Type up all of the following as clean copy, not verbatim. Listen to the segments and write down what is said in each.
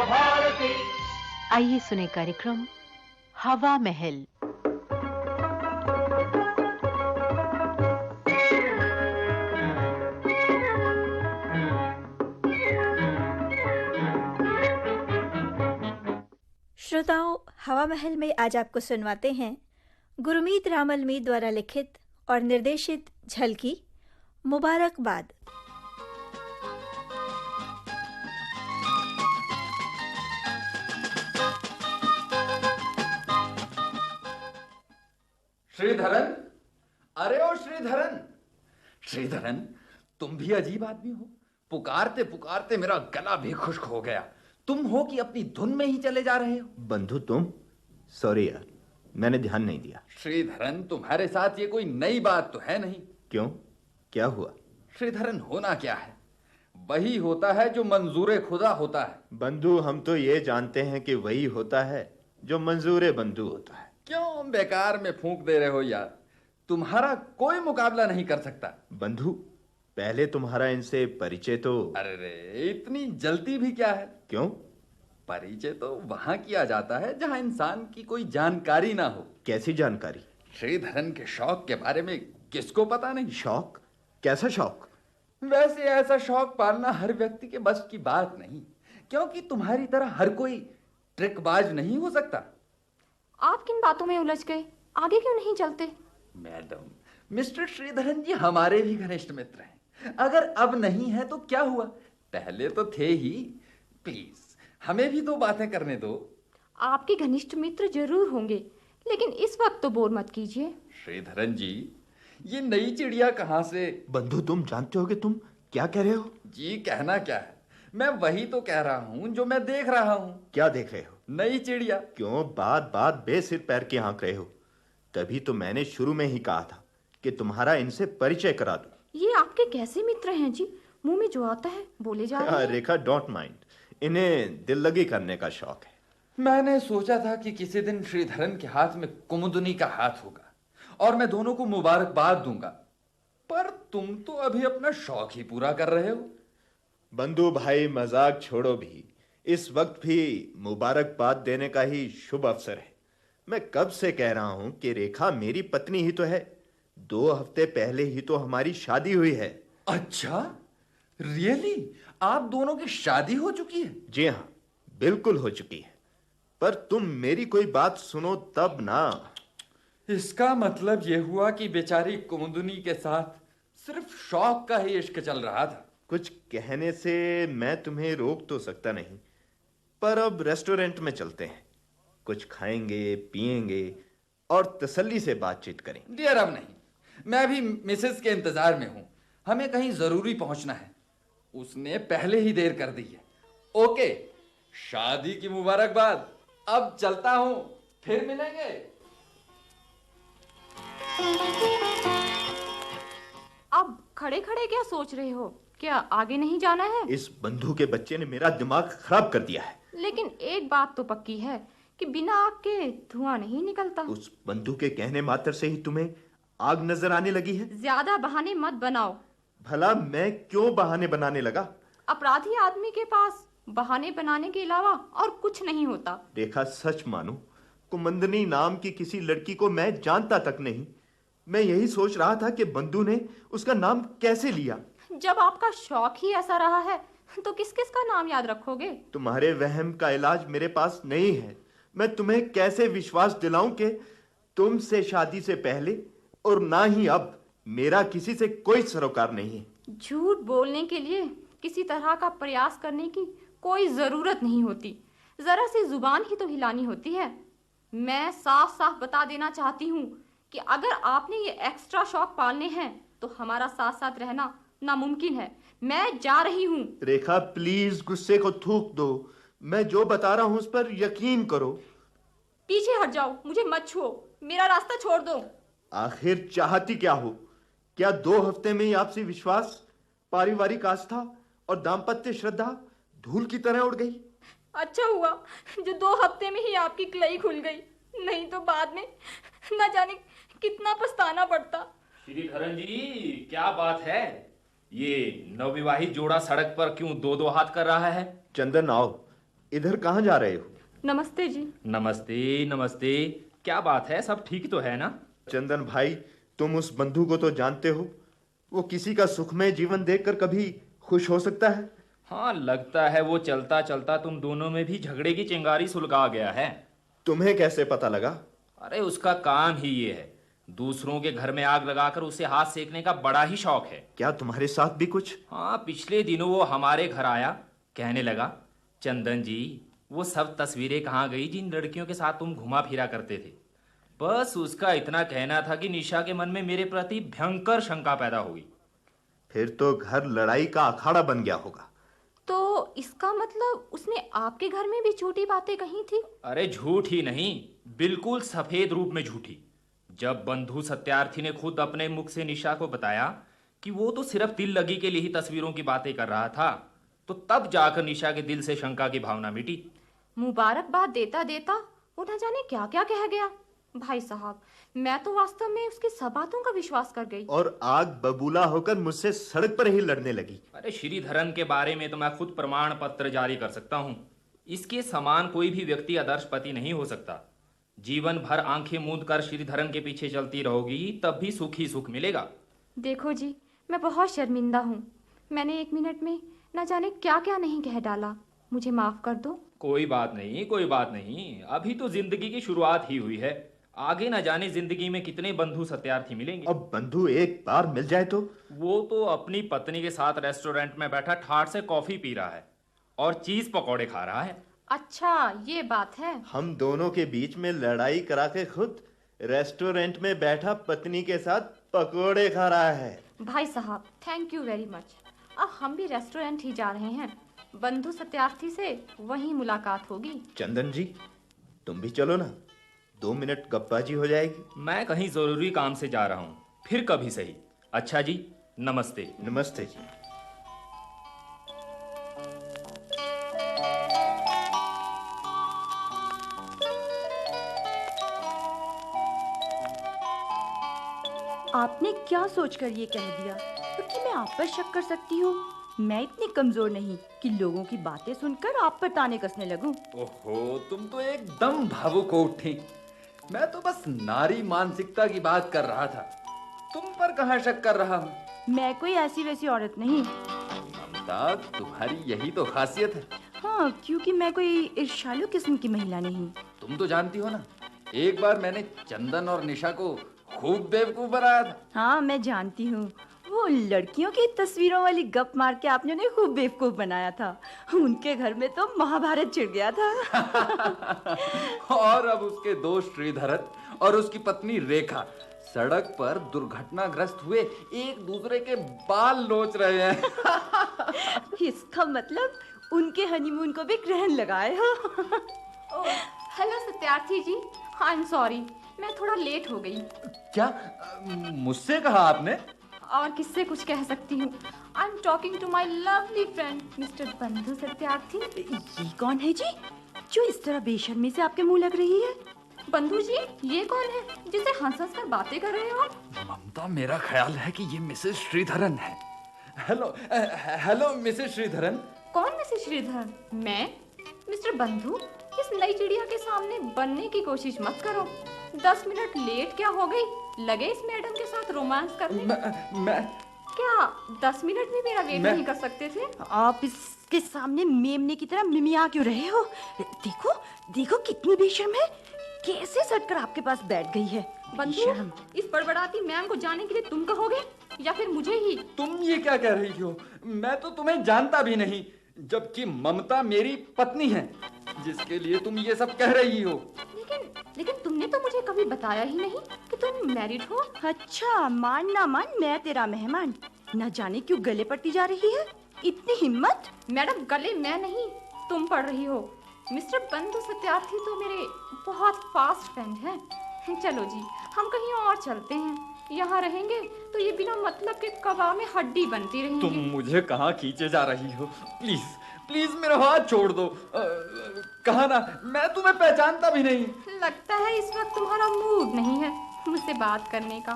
भारती। आइए सुने कार्यक्रम हवा महल। श्रोताओं, हवा महल में आज आपको सुनवाते हैं गुरमीत रामलमीत द्वारा लिखित और निर्देशित झलकी मुबारकबाद। श्रीधरन, अरे ओ श्रीधरन। श्रीधरन, तुम भी अजीब आदमी हो। पुकारते पुकारते मेरा गला भी खुश्क हो गया। तुम हो कि अपनी धुन में ही चले जा रहे हो? बंधु तुम? सॉरी यार, मैंने ध्यान नहीं दिया। श्रीधरन, तुम्हारे साथ ये कोई नई बात तो है नहीं। क्यों, क्या हुआ? श्रीधरन, होना क्या है? वही होता है जो मंजूरे खुदा होता है। बंधु, हम तो ये जानते हैं कि वही होता है जो मंजूरे बंधु होता है। क्यों बेकार में फूंक दे रहे हो यार? तुम्हारा कोई मुकाबला नहीं कर सकता। बंधु, पहले तुम्हारा इनसे परिचय तो। अरे रे, इतनी जल्दी भी क्या है? क्यों? परिचय तो वहां किया जाता है जहां इंसान की कोई जानकारी ना हो। कैसी जानकारी? श्रीधरन के शौक के बारे में किसको पता नहीं? शौक? कैसा शौक? वैसे ऐसा शौक पालना हर व्यक्ति के बस की बात नहीं, क्योंकि तुम्हारी तरह हर कोई ट्रिकबाज नहीं हो सकता। आप किन बातों में उलझ गए? आगे क्यों नहीं चलते? मैडम, मिस्टर श्रीधरन जी हमारे भी घनिष्ठ मित्र हैं। अगर अब नहीं है तो क्या हुआ, पहले तो थे ही। प्लीज हमें भी दो बातें करने दो। आपके घनिष्ठ मित्र जरूर होंगे, लेकिन इस वक्त तो बोर मत कीजिए। श्रीधरन जी, ये नई चिड़िया कहाँ से? बंधु, तुम जानते हो कि तुम क्या कह रहे हो? जी, कहना क्या है, मैं वही तो कह रहा हूँ जो मैं देख रहा हूँ। क्या देख रहे हो? नई चिड़िया। क्यों बात बात बेसिर पैर के हाँक रहे हो? तभी तो मैंने शुरू में ही कहा था कि तुम्हारा इनसे परिचय करा दूं। ये आपके कैसे मित्र हैं जी? मुंह में जो आता है बोले जा रहे हैं। रेखा, डोंट माइंड, इन्हें दिल लगी करने का शौक है। मैंने सोचा था कि किसी दिन श्रीधरन के हाथ में कुमुदनी का हाथ होगा और मैं दोनों को मुबारकबाद दूंगा, पर तुम तो अभी अपना शौक ही पूरा कर रहे हो। बंधु भाई, मजाक छोड़ो भी। इस वक्त भी मुबारकबाद देने का ही शुभ अवसर है। मैं कब से कह रहा हूं कि रेखा मेरी पत्नी ही तो है। 2 हफ्ते पहले ही तो हमारी शादी हुई है। अच्छा, रियली? आप दोनों की शादी हो चुकी है? जी हाँ, बिल्कुल हो चुकी है। पर तुम मेरी कोई बात सुनो तब ना। इसका मतलब यह हुआ कि बेचारी कुमुदनी के साथ सिर्फ शौक का ही इश्क चल रहा था। कुछ कहने से मैं तुम्हें रोक तो सकता नहीं, पर अब रेस्टोरेंट में चलते हैं, कुछ खाएंगे पिएंगे और तसल्ली से बातचीत करेंगे। डियर, अब नहीं, मैं भी मिसेस के इंतजार में हूं। हमें कहीं जरूरी पहुंचना है, उसने पहले ही देर कर दी है। ओके, शादी की मुबारकबाद। अब चलता हूं, फिर मिलेंगे। अब खड़े खड़े क्या सोच रहे हो? क्या आगे नहीं जाना है? इस बंधु के बच्चे ने मेरा दिमाग खराब कर दिया है। लेकिन एक बात तो पक्की है कि बिना आग के धुआं नहीं निकलता। उस बंधु के कहने मात्र से ही तुम्हें आग नजर आने लगी है? ज्यादा बहाने मत बनाओ। भला मैं क्यों बहाने बनाने लगा? अपराधी आदमी के पास बहाने बनाने के अलावा और कुछ नहीं होता। रेखा, सच मानो, कुमुदनी नाम की किसी लड़की को मैं जानता तक नहीं। मैं यही सोच रहा था कि बंधु ने उसका नाम कैसे लिया। जब आपका शौक ही ऐसा रहा है तो किस किस का नाम याद रखोगे? तुम्हारे वहम का इलाज मेरे पास नहीं है। मैं तुम्हें कैसे विश्वास दिलाऊं कि तुमसे शादी से पहले और ना ही अब मेरा किसी से कोई सरोकार नहीं है। झूठ बोलने के लिए किसी तरह का प्रयास करने की कोई जरूरत नहीं होती। जरा सी जुबान ही तो हिलानी होती है। मैं साफ साफ बता देना चाहती हूँ कि अगर आपने ये एक्स्ट्रा शौक पालने हैं तो हमारा साथ साथ रहना नामुमकिन है। मैं जा रही हूँ। रेखा, प्लीज गुस्से को थूक दो। मैं जो बता रहा हूँ उस पर यकीन करो। पीछे हट जाओ, मुझे मत छुओ, मेरा रास्ता छोड़ दो। आखिर चाहती क्या हो? क्या 2 हफ्ते में ही आपसी विश्वास, पारिवारिक आस्था और दाम्पत्य श्रद्धा धूल की तरह उड़ गई? अच्छा हुआ जो 2 हफ्ते में ही आपकी कलाई खुल गई, नहीं तो बाद में न जाने कितना पछताना पड़ता। श्रीधरन जी, क्या बात है? ये नवविवाहित जोड़ा सड़क पर क्यों 2-2 हाथ कर रहा है? चंदन, आओ इधर कहाँ जा रहे हो? नमस्ते जी। नमस्ते नमस्ते। क्या बात है, सब ठीक तो है ना? चंदन भाई, तुम उस बंधु को तो जानते हो। वो किसी का सुखमय जीवन देखकर कभी खुश हो सकता है? हाँ, लगता है वो चलता चलता तुम दोनों में भी झगड़े की चिंगारी सुलगा गया है। तुम्हें कैसे पता लगा? अरे उसका काम ही ये है, दूसरों के घर में आग लगाकर उसे हाथ सेकने का बड़ा ही शौक है। क्या तुम्हारे साथ भी कुछ? हाँ, पिछले दिनों वो हमारे घर आया, कहने लगा, चंदन जी वो सब तस्वीरें कहाँ गई जिन लड़कियों के साथ तुम घुमा फिरा करते थे। बस उसका इतना कहना था कि निशा के मन में मेरे प्रति भयंकर शंका पैदा हुई। फिर तो घर लड़ाई का अखाड़ा बन गया होगा। तो इसका मतलब उसने आपके घर में भी झूठी बातें कही थी? अरे झूठ ही नहीं, बिल्कुल सफेद रूप में झूठी। जब बंधु सत्यार्थी ने खुद अपने मुख से निशा को बताया कि वो तो सिर्फ दिल लगी के लिए ही तस्वीरों की बातें कर रहा था, तो तब जाकर निशा के दिल से शंका की भावना मिटी। मुबारकबाद देता देता वो न जाने क्या क्या कह गया। भाई साहब, मैं तो वास्तव में उसकी सब बातों का विश्वास कर गई और आग बबूला होकर मुझसे सड़क पर ही लड़ने लगी। अरे श्रीधरन के बारे में तो मैं खुद प्रमाण पत्र जारी कर सकता हूँ। इसके समान कोई भी व्यक्ति आदर्श पति नहीं हो सकता। जीवन भर आंखें मूंद कर श्रीधरन के पीछे चलती रहोगी, तब भी सुख ही सुख मिलेगा। देखो जी, मैं बहुत शर्मिंदा हूँ। मैंने 1 मिनट में न जाने क्या क्या नहीं कह डाला। मुझे माफ कर दो। कोई बात नहीं, कोई बात नहीं। अभी तो जिंदगी की शुरुआत ही हुई है। आगे न जाने जिंदगी में कितने बंधु सत्यार्थी मिलेंगे। अब बंधु एक बार मिल जाए तो? वो तो अपनी पत्नी के साथ रेस्टोरेंट में बैठा ठाठ से कॉफी पी रहा है और चीज पकौड़े खा रहा है। अच्छा, ये बात है। हम दोनों के बीच में लड़ाई करा के खुद रेस्टोरेंट में बैठा पत्नी के साथ पकोड़े खा रहा है। भाई साहब, थैंक यू वेरी मच। अब हम भी रेस्टोरेंट ही जा रहे हैं। बंधु सत्यार्थी से वहीं मुलाकात होगी। चंदन जी, तुम भी चलो ना, 2 मिनट गप्पाजी हो जाएगी। मैं कहीं जरूरी काम से जा रहा हूँ, फिर कभी सही। अच्छा जी, नमस्ते। नमस्ते जी। आपने क्या सोचकर ये कह दिया? क्योंकि मैं आप पर शक कर सकती हूँ। मैं इतनी कमजोर नहीं कि लोगों की बातें सुनकर आप पर ताने कसने लगूं। ओहो, तुम तो एकदम भावुक हो उठी। मैं तो बस नारी मानसिकता की बात कर रहा था, तुम पर कहाँ शक कर रहा हूँ। मैं कोई ऐसी वैसी औरत नहीं। ममता, तुम्हारी यही तो खासियत है। हाँ, क्योंकि मैं कोई ईर्ष्यालु किस्म की महिला नहीं। तुम तो जानती हो ना, एक बार मैंने चंदन और निशा को खूब बेवकूफ बनाया था। हाँ, मैं जानती हूँ। वो लड़कियों की तस्वीरों वाली गप मार के आपने उन्हें खूब बेवकूफ बनाया था। उनके घर में तो महाभारत छिड़ गया था। और अब उसके दोस्त श्रीधरन और उसकी पत्नी रेखा सड़क पर दुर्घटनाग्रस्त हुए एक दूसरे के बाल नोच रहे हैं। इसका मतलब उनके हनीमून को भी ग्रहण लगाए हो। Hello Satyarthi ji, I am sorry, मैं थोड़ा लेट हो गई। क्या मुझसे कहा आपने? और किससे कुछ कह सकती हूँ। I am talking to my lovely friend mister Bandhu Satyarthi. ये कौन है जी, जो इस तरह बेशर्मी से आपके मुंह लग रही है? बंधु जी, ये कौन है जिसे हंस हंस कर बातें कर रहे हो? ममता, मेरा ख्याल है कि ये मिसेस श्रीधरन है। Hello hello Mrs Sreedharan. कौन मिसेस श्रीधरन? मैं? मिस्टर बंधु, इस नई चिड़िया के सामने बनने की कोशिश मत करो। 10 मिनट लेट क्या हो गई? लगे इस मैडम के साथ रोमांस करने। मैं क्या 10 मिनट भी मेरा वेट नहीं कर सकते थे? आप इसके सामने मेमने की तरह मिमिया क्यों रहे हो? देखो देखो कितनी बेशर्म है, कैसे सटकर आपके पास बैठ गई है। बंधु, इस बड़बड़ाती मैम को जाने के लिए तुम कहोगे या फिर मुझे ही? तुम ये क्या कह रही हो? मैं तो तुम्हें जानता भी नहीं, जबकि ममता मेरी पत्नी है, जिसके लिए तुम ये सब कह रही हो। लेकिन तुमने तो मुझे कभी बताया ही नहीं कि तुम मैरिड हो। अच्छा, मान ना मान मैं तेरा मेहमान, न जाने क्यों गले पड़ती जा रही है। इतनी हिम्मत? मैडम, गले मैं नहीं तुम पड़ रही हो। मिस्टर बंधु सत्यार्थी तो मेरे बहुत फास्ट फ्रेंड हैं। चलो जी, हम कहीं और चलते हैं। यहाँ रहेंगे तो ये बिना मतलब के कबाब में हड्डी बनती रहेंगी। तुम मुझे कहाँ खींचे जा रही हो? प्लीज प्लीज मेरा हाथ छोड़ दो। कहा ना, मैं तुम्हें पहचानता भी नहीं। लगता है इस वक्त तुम्हारा मूड नहीं है मुझसे बात करने का।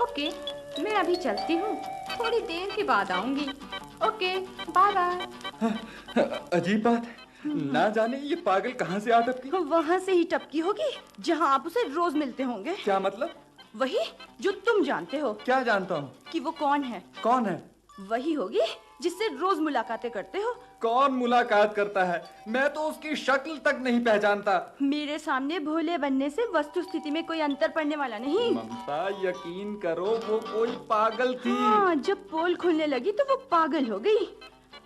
ओके, मैं अभी चलती हूँ, थोड़ी देर के बाद आऊंगी। Okay, bye bye. अजीब बात है, ना जाने ये पागल कहाँ से आ टपकी। वहाँ से ही टपकी होगी जहाँ आप उसे रोज मिलते होंगे। क्या मतलब? वही जो तुम जानते हो। क्या जानता हूँ? कि वो कौन है। कौन है? वही होगी जिससे रोज मुलाकातें करते हो। कौन मुलाकात करता है? मैं तो उसकी शक्ल तक नहीं पहचानता। मेरे सामने भोले बनने से वस्तु स्थिति में कोई अंतर पड़ने वाला नहीं। ममता यकीन करो, वो कोई पागल थी। हाँ, जब पोल खुलने लगी तो वो पागल हो गई।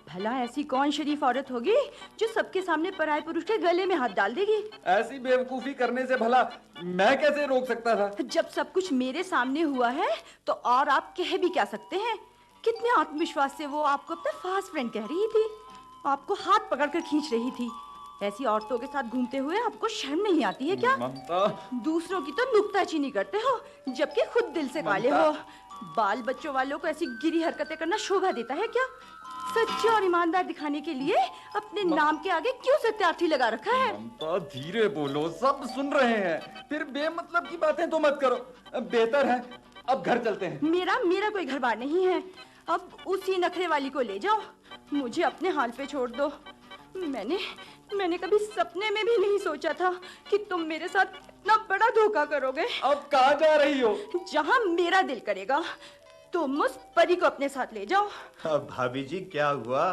भला ऐसी कौन शरीफ औरत होगी जो सबके सामने पराये पुरुष के गले में हाथ डाल देगी। ऐसी बेवकूफी करने से भला मैं कैसे रोक सकता था? जब सब कुछ मेरे सामने हुआ है तो और आप कह भी क्या सकते हैं। कितने आत्मविश्वास से वो आपको अपना फास्ट फ्रेंड कह रही थी, आपको हाथ पकड़कर खींच रही थी। ऐसी औरतों के साथ घूमते हुए आपको शर्म नहीं आती है क्या? ममता, दूसरों की तो नुक्ताचीनी करते हो जबकि खुद दिल से काले हो। बाल बच्चों वालों को ऐसी गिरी हरकतें करना शोभा देता है क्या? सच्चे और ईमानदार दिखाने के लिए अपने नाम के आगे क्यों सत्यार्थी लगा रखा है? ममता धीरे बोलो, सब सुन रहे हैं। फिर बेमतलब की बातें तो मत करो। बेहतर है अब घर चलते हैं। मेरा कोई घर बार नहीं है। अब उसी नखरे वाली को ले जाओ, मुझे अपने हाल पे छोड़ दो। मैंने कभी सपने में भी नहीं सोचा था कि तुम मेरे साथ इतना बड़ा धोखा करोगे। अब कहाँ जा रही हो? जहाँ मेरा दिल करेगा। तुम उस परी को अपने साथ ले जाओ। अब भाभी जी क्या हुआ?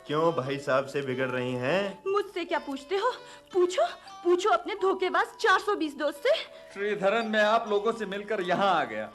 क्यों भाई साहब से बिगड़ रही हैं? मुझसे क्या पूछते हो? पूछो अपने धोखेबाज 420 दोस्त से। श्रीधरन, मैं आप लोगों से मिलकर यहाँ आ गया।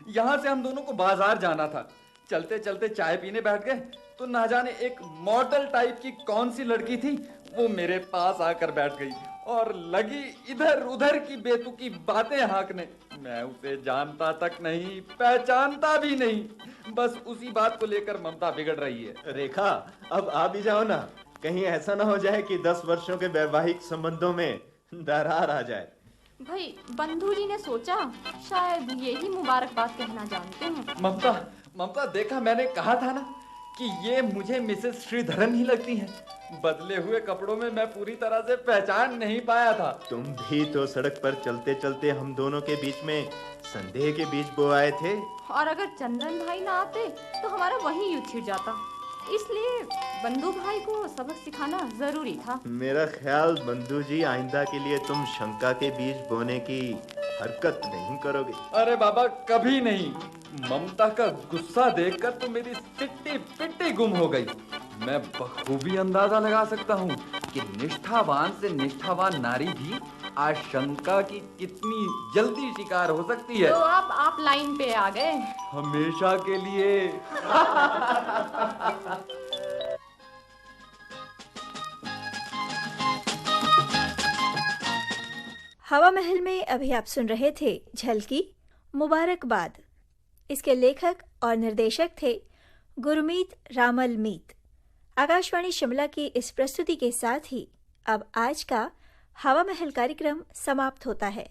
यहाँ से हम दोनों को बाजार जाना था। चलते चलते चाय पीने बैठ गए तो ना जाने एक मॉडल टाइप की कौन सी लड़की थी, वो मेरे पास आकर बैठ गई और लगी इधर उधर की बेतुकी बातें हाँकने। मैं उसे जानता तक नहीं, पहचानता भी नहीं। बस उसी बात को लेकर ममता बिगड़ रही है। रेखा, अब आ भी जाओ ना। कहीं ऐसा ना हो जाए कि 10 वर्षों के वैवाहिक संबंधों में दरार आ जाए। भाई, बंधु जी ने सोचा शायद यही मुबारकबाद कहना जानते हैं। ममता देखा, मैंने कहा था ना कि ये मुझे मिसेस श्रीधरन ही लगती हैं। बदले हुए कपड़ों में मैं पूरी तरह से पहचान नहीं पाया था। तुम भी तो सड़क पर चलते चलते हम दोनों के बीच में संदेह के बीज बो आए थे। और अगर चंदन भाई ना आते तो हमारा वही युद्ध छिड़ जाता। इसलिए बंधु भाई को सबक सिखाना जरूरी था। मेरा ख्याल बंधु जी आइंदा के लिए तुम शंका के बीज बोने की हरकत नहीं करोगे। अरे बाबा, कभी नहीं। ममता का गुस्सा देखकर तो मेरी सिट्टी पिट्टी गुम हो गई। मैं बखूबी अंदाजा लगा सकता हूँ कि निष्ठावान से निष्ठावान नारी भी आशंका की कितनी जल्दी शिकार हो सकती है। तो अब आप लाइन पे आ गए। हमेशा के लिए। हवा महल में अभी आप सुन रहे थे झलकी मुबारकबाद। इसके लेखक और निर्देशक थे गुरमीत रामल मीत। आकाशवाणी शिमला की इस प्रस्तुति के साथ ही अब आज का हवा महल कार्यक्रम समाप्त होता है।